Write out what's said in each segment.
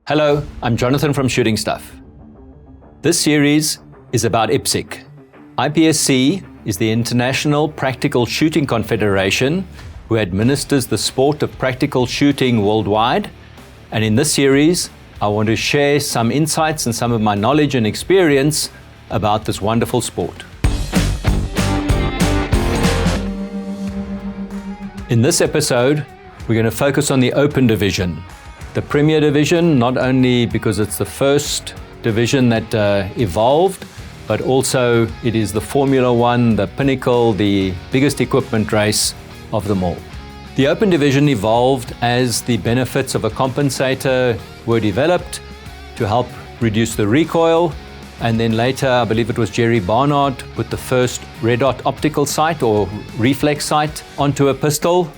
Hello, I'm Jonathan from Shooting Stuff. This series is about IPSC. IPSC is the International Practical Shooting Confederation who administers the sport of practical shooting worldwide. And in this series, I want to share some insights and some of my knowledge and experience about this wonderful sport. In this episode, we're going to focus on the Open Division. The Premier Division, not only because it's the first division that evolved, but also it is the Formula One, the pinnacle, the biggest equipment race of them all. The Open Division evolved as the benefits of a compensator were developed to help reduce the recoil, and then later, I believe it was Jerry Barnard, put the first red dot optical sight or reflex sight onto a pistol.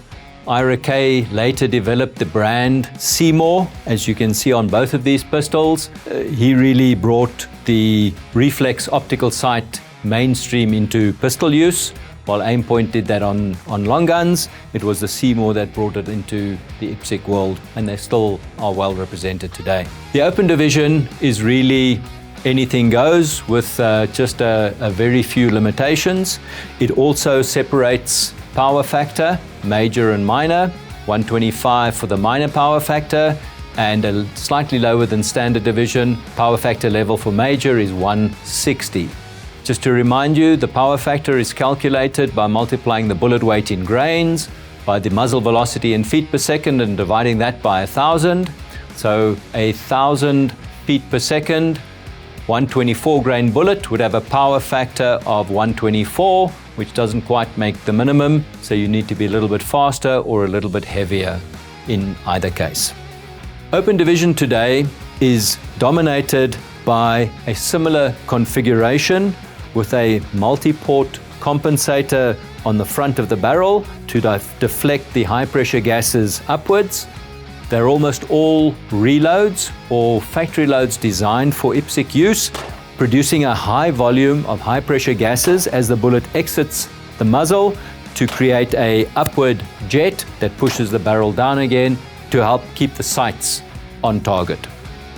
Ira Kay later developed the brand Seymour, as you can see on both of these pistols. He really brought the reflex optical sight mainstream into pistol use, while Aimpoint did that on long guns. It was the Seymour that brought it into the IPSC world, and they still are well represented today. The Open Division is really anything goes with just a very few limitations. It also separates power factor, major and minor, 125 for the minor power factor, and a slightly lower than standard division. Power factor level for major is 160. Just to remind you, the power factor is calculated by multiplying the bullet weight in grains by the muzzle velocity in feet per second and dividing that by 1,000. So 1,000 feet per second, 124 grain bullet would have a power factor of 124, which doesn't quite make the minimum, so you need to be a little bit faster or a little bit heavier in either case. Open Division today is dominated by a similar configuration with a multi-port compensator on the front of the barrel to deflect the high pressure gases upwards. They're almost all reloads or factory loads designed for IPSC use, producing a high volume of high pressure gases as the bullet exits the muzzle to create an upward jet that pushes the barrel down again to help keep the sights on target.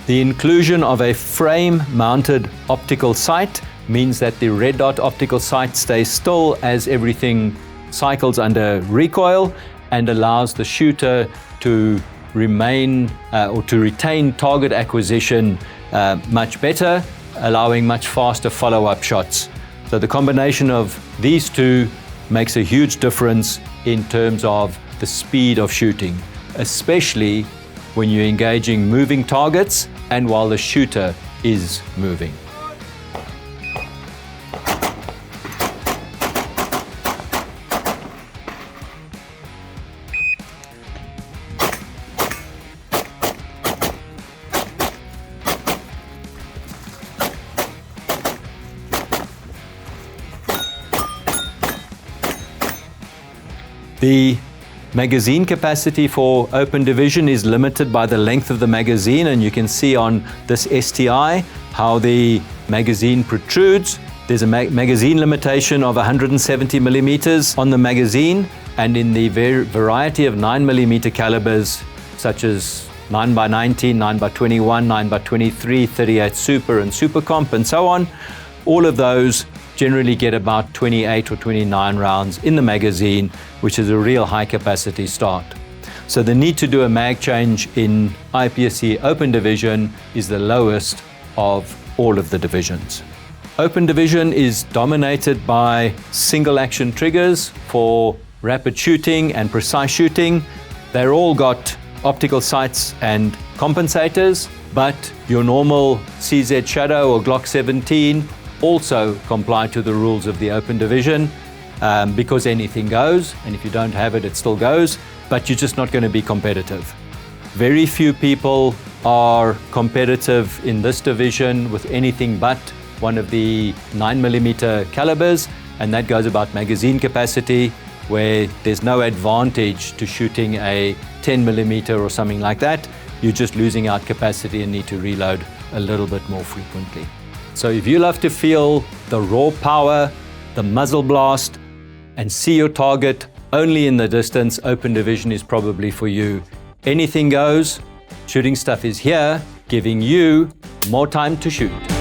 The inclusion of a frame-mounted optical sight means that the red dot optical sight stays still as everything cycles under recoil and allows the shooter to remain or to retain target acquisition much better, allowing much faster follow-up shots. So the combination of these two makes a huge difference in terms of the speed of shooting, especially when you're engaging moving targets and while the shooter is moving. The magazine capacity for Open Division is limited by the length of the magazine, and you can see on this STI how the magazine protrudes. There's a magazine limitation of 170 millimeters on the magazine, and in the variety of 9 millimeter calibers such as 9x19, 9x21, 9x23, 38 Super and Super Comp and so on, all of those generally get about 28 or 29 rounds in the magazine, which is a real high capacity start. So the need to do a mag change in IPSC Open Division is the lowest of all of the divisions. Open Division is dominated by single action triggers for rapid shooting and precise shooting. They're all got optical sights and compensators, but your normal CZ Shadow or Glock 17 also comply to the rules of the Open Division because anything goes, and if you don't have it, it still goes, but you're just not going to be competitive. Very few people are competitive in this division with anything but one of the 9mm calibers, and that goes about magazine capacity, where there's no advantage to shooting a 10mm or something like that. You're just losing out capacity and need to reload a little bit more frequently. So if you love to feel the raw power, the muzzle blast, and see your target only in the distance, Open Division is probably for you. Anything goes. Shooting Stuff is here giving you more time to shoot.